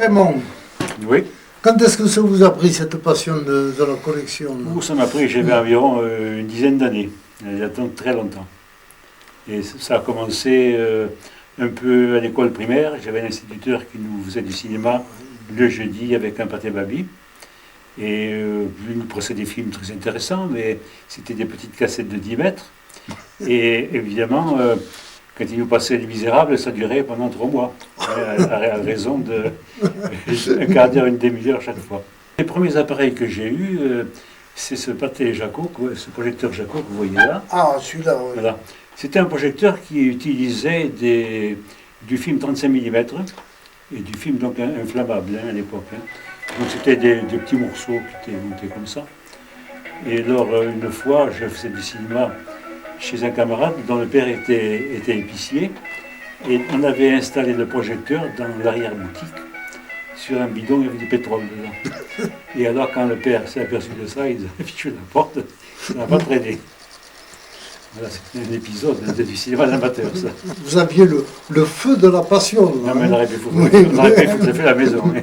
Raymond, Oui. quand est-ce que ça vous a pris cette passion de la collection là? Ça m'a pris, j'avais environ une dizaine d'années, il y a donc très longtemps. Et ça a commencé un peu à l'école primaire. J'avais un instituteur qui nous faisait du cinéma le jeudi avec un pâté babi. Et il nous passait des films très intéressants, mais c'était des petites cassettes de 10 mètres. Et évidemment, quand il nous passait Les Misérables, ça durait pendant 3 mois, à raison de un quart d'heure, une demi-heure chaque fois. Les premiers appareils que j'ai eus, c'est ce pâté Jaco, ce projecteur Jaco que vous voyez là. Ah, celui-là, oui. Voilà. C'était un projecteur qui utilisait du film 35 mm et du film donc inflammable à l'époque. Donc c'était des petits morceaux qui étaient montés comme ça. Et alors une fois, je faisais du cinéma chez un camarade dont le père était épicier et on avait installé le projecteur dans l'arrière-boutique sur un bidon, il y avait du pétrole dedans. Et alors quand le père s'est aperçu de ça, il a fichu la porte, ça n'a pas traîné. Voilà, c'est un épisode du cinéma amateur, ça. Vous aviez le feu de la passion. Là, Non, mais on aurait pu foutre la maison.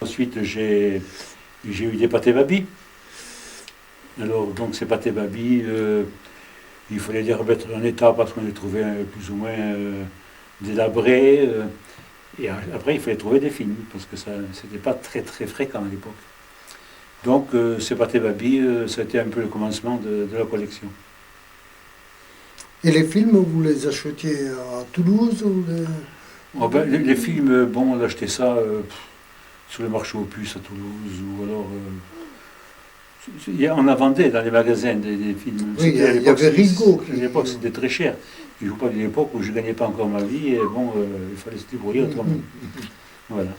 Ensuite, j'ai eu des pâtés babi. Alors, donc, ces pâtés babi, il fallait les remettre en état parce qu'on les trouvait plus ou moins délabrés. Et après, il fallait trouver des films parce que ça n'était pas très très fréquent à l'époque. Donc, ces pâtés babi, ça a été un peu le commencement de la collection. Et les films, vous les achetiez à Toulouse ou Oh ben, les films, bon, on achetait ça sur le marché aux puces à Toulouse, ou alors... on en vendait dans les magasins des films. Oui, il y avait Rigaud. À l'époque, c'était très cher. Je ne joue pas d'une époque où je ne gagnais pas encore ma vie, et bon, il fallait se débrouiller autrement. Voilà.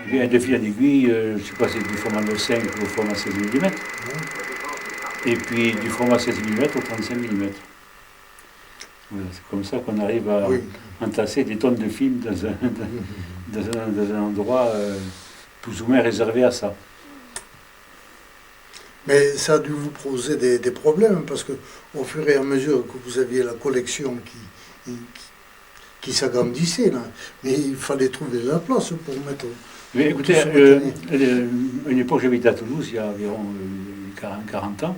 Il y a un fil à aiguille, je ne sais pas si c'est du format 9,5 ou au format 16 mm. Et puis du format 16 mm au 35 mm. Voilà, c'est comme ça qu'on arrive à entasser des tonnes de films dans un endroit plus ou moins réservé à ça. Mais ça a dû vous poser des problèmes, parce qu'au fur et à mesure que vous aviez la collection qui s'agrandissait, là, mais il fallait trouver de la place pour mettre... Mais écoutez, à une époque j'habitais à Toulouse, il y a environ 40 ans,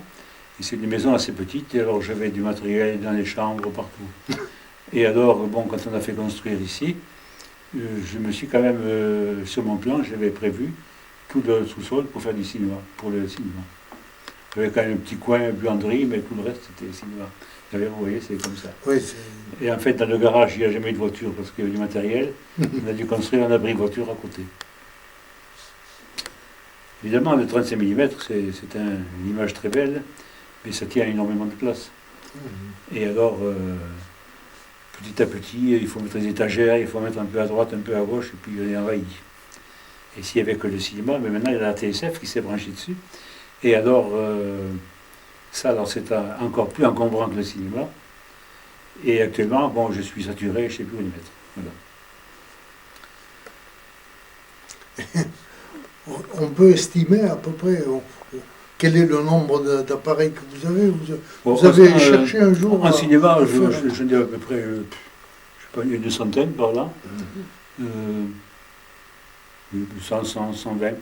et c'est une maison assez petite, et alors j'avais du matériel dans les chambres, partout. Et alors, bon, quand on a fait construire ici, je me suis quand même, sur mon plan, j'avais prévu tout le sous-sol pour faire du cinéma, pour le cinéma. J'avais quand même un petit coin buanderie, mais tout le reste c'était cinéma. Vous voyez, c'est comme ça. Oui, et en fait, dans le garage, il n'y a jamais eu de voiture parce qu'il y avait du matériel. On a dû construire un abri voiture à côté. Évidemment, le 35 mm, c'est une image très belle, mais ça tient énormément de place. Et alors, petit à petit, il faut mettre les étagères, il faut mettre un peu à droite, un peu à gauche, et puis on est envahi. Et s'il n'y avait que le cinéma, mais maintenant il y a la TSF qui s'est branchée dessus. Et alors, alors c'est encore plus encombrant que le cinéma. Et actuellement, bon, je suis saturé, je ne sais plus où les mettre. Voilà. On peut estimer à peu près quel est le nombre d'appareils que vous avez. Vous avez cherché un jour. En cinéma, je dis à peu près, je sais pas, une centaine par là. 120.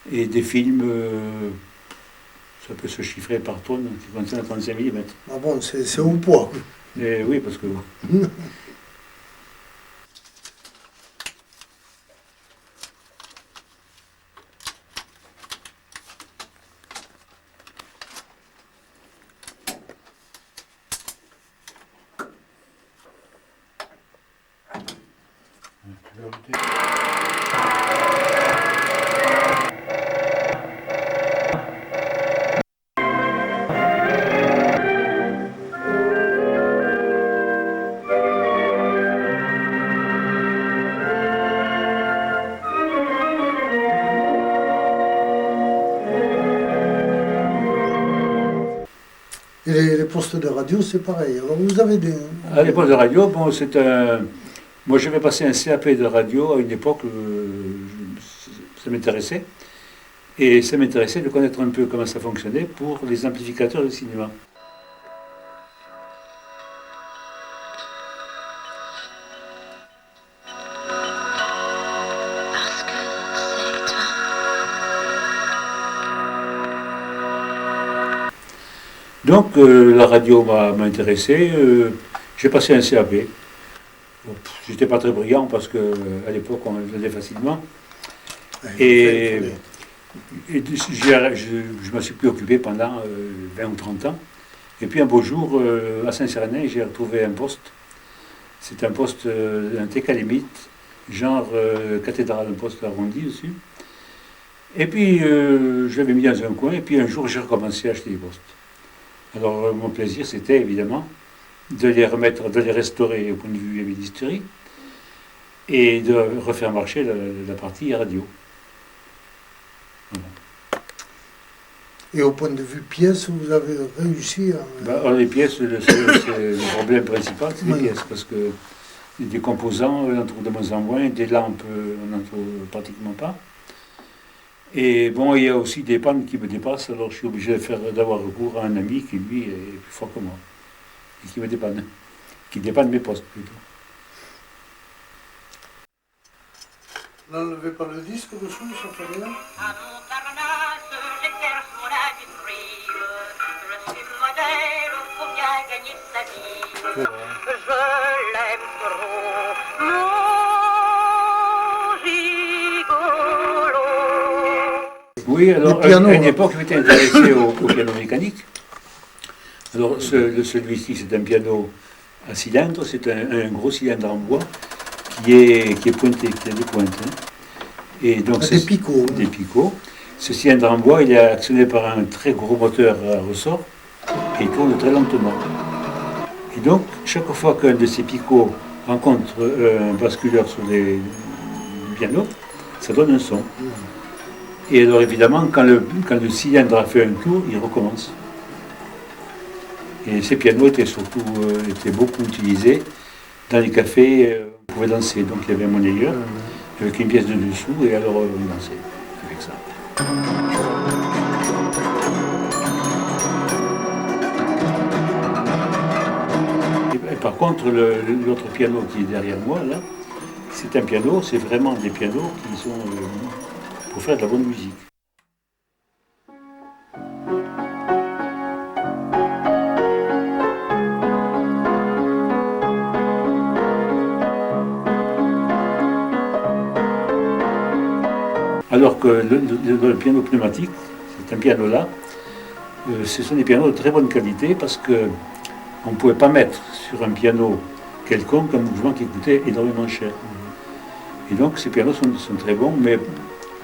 Et des films, ça peut se chiffrer par tonne, qui contiennent 35 mm. Ah bon, c'est au poids. Et oui, parce que... Et les postes de radio, c'est pareil. Alors vous avez À l'époque de radio, bon, moi j'avais passé un CAP de radio à une époque, ça m'intéressait. Et ça m'intéressait de connaître un peu comment ça fonctionnait pour les amplificateurs de cinéma. Donc la radio m'a intéressé, j'ai passé un CAP. Bon, j'étais pas très brillant parce qu'à l'époque on le faisait facilement. Et, je me suis plus occupé pendant 20 ou 30 ans. Et puis un beau jour, à Saint-Cyrénin, j'ai retrouvé un poste. C'est un poste, un TK-limite, genre cathédrale, un poste arrondi dessus. Et puis je l'avais mis dans un coin, et puis un jour j'ai recommencé à acheter des postes. Alors mon plaisir, c'était évidemment de les remettre, de les restaurer au point de vue ébénisterie et de refaire marcher la partie radio. Voilà. Et au point de vue pièces, vous avez réussi à... Les pièces, le problème principal, c'est les pièces, parce que des composants, on en trouve de moins en moins, des lampes, on n'en trouve pratiquement pas. Et bon, il y a aussi des pannes qui me dépassent, alors je suis obligé d'avoir recours à un ami qui, lui, est plus fort que moi, et qui me dépanne, qui dépanne mes postes, plutôt. N'enlevez pas le disque dessous, ça fait rien. Je l'aime trop, mon gigolo. Oui, alors à une époque, je m'étais intéressé au piano mécanique. Alors celui-ci, c'est un piano à cylindre, c'est un gros cylindre en bois qui est pointé, qui a des pointes. Hein. Et donc des picots. Des picots. Ce cylindre en bois, il est actionné par un très gros moteur à ressort et il tourne très lentement. Et donc, chaque fois qu'un de ces picots rencontre un basculeur sur le piano, ça donne un son. Et alors évidemment, quand le cylindre a fait un tour, il recommence. Et ces pianos étaient beaucoup utilisés dans les cafés, on pouvait danser. Donc il y avait un monnayeur avec une pièce de dessous, et alors on dansait avec ça. Et par contre, l'autre piano qui est derrière moi, là, c'est un piano, c'est vraiment des pianos qui sont pour faire de la bonne musique. Alors que le piano pneumatique, c'est un piano là, ce sont des pianos de très bonne qualité parce qu'on ne pouvait pas mettre sur un piano quelconque un mouvement qui coûtait énormément cher. Et donc ces pianos sont très bons, mais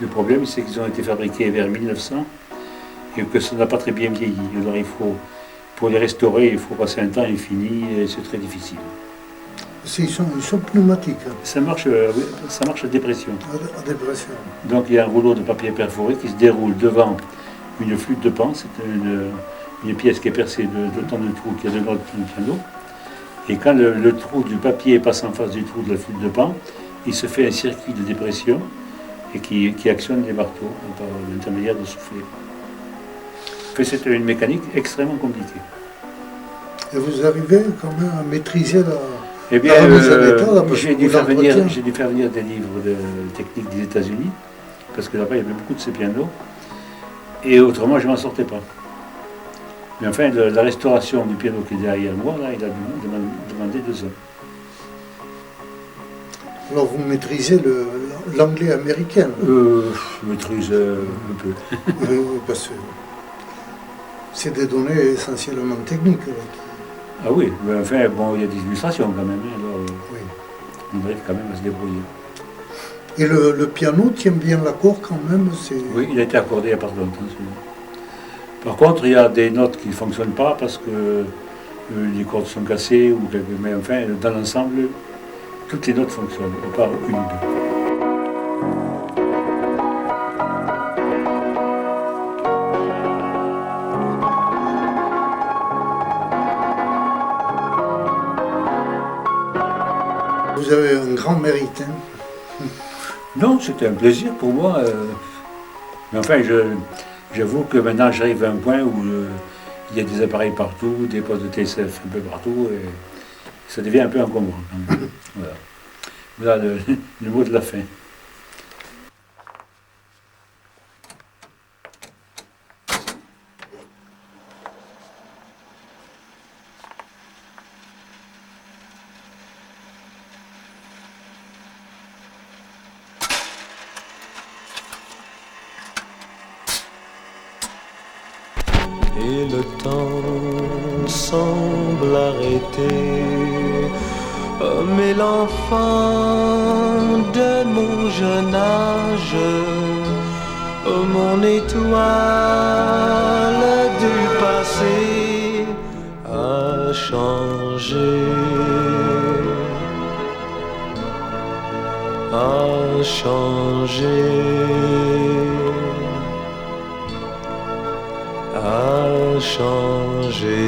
le problème c'est qu'ils ont été fabriqués vers 1900 et que ça n'a pas très bien vieilli. Alors pour les restaurer, il faut passer un temps infini et c'est très difficile. Ils sont pneumatiques. Ça marche à dépression. À dépression. Donc il y a un rouleau de papier perforé qui se déroule devant une flûte de pan. C'est une pièce qui est percée d'autant de trous qu'il y a de notes du piano. Et quand le trou du papier passe en face du trou de la flûte de pan, il se fait un circuit de dépression et qui actionne les marteaux par l'intermédiaire de soufflet. C'est une mécanique extrêmement compliquée. Et vous arrivez quand même à maîtriser la... Eh bien, j'ai dû faire venir des livres de technique des États-Unis, parce que là-bas il y avait beaucoup de ces pianos, et autrement je ne m'en sortais pas. Mais enfin, la restauration du piano qui est derrière moi, là, il a demandé 2 ans. Alors vous maîtrisez l'anglais américain? Je maîtrise un peu. Oui, parce que c'est des données essentiellement techniques. Là. Ah oui, mais enfin, bon, il y a des illustrations quand même, hein, alors oui. On arrive quand même à se débrouiller. Et le piano tient bien l'accord quand même? Oui, il a été accordé il n'y a pas longtemps, celui-là. Par contre, il y a des notes qui ne fonctionnent pas parce que les cordes sont cassées, mais enfin, dans l'ensemble, toutes les notes fonctionnent, à part une ou deux. vous avez un grand mérite. Hein. Non, c'était un plaisir pour moi. Mais enfin, j'avoue que maintenant j'arrive à un point où il y a des appareils partout, des postes de TSF un peu partout, et ça devient un peu encombrant quand même. Voilà, voilà le mot de la fin. Et le temps semble arrêter. Oh, mais l'enfant de mon jeune âge, oh, mon étoile du passé a changé. A changé. A changé.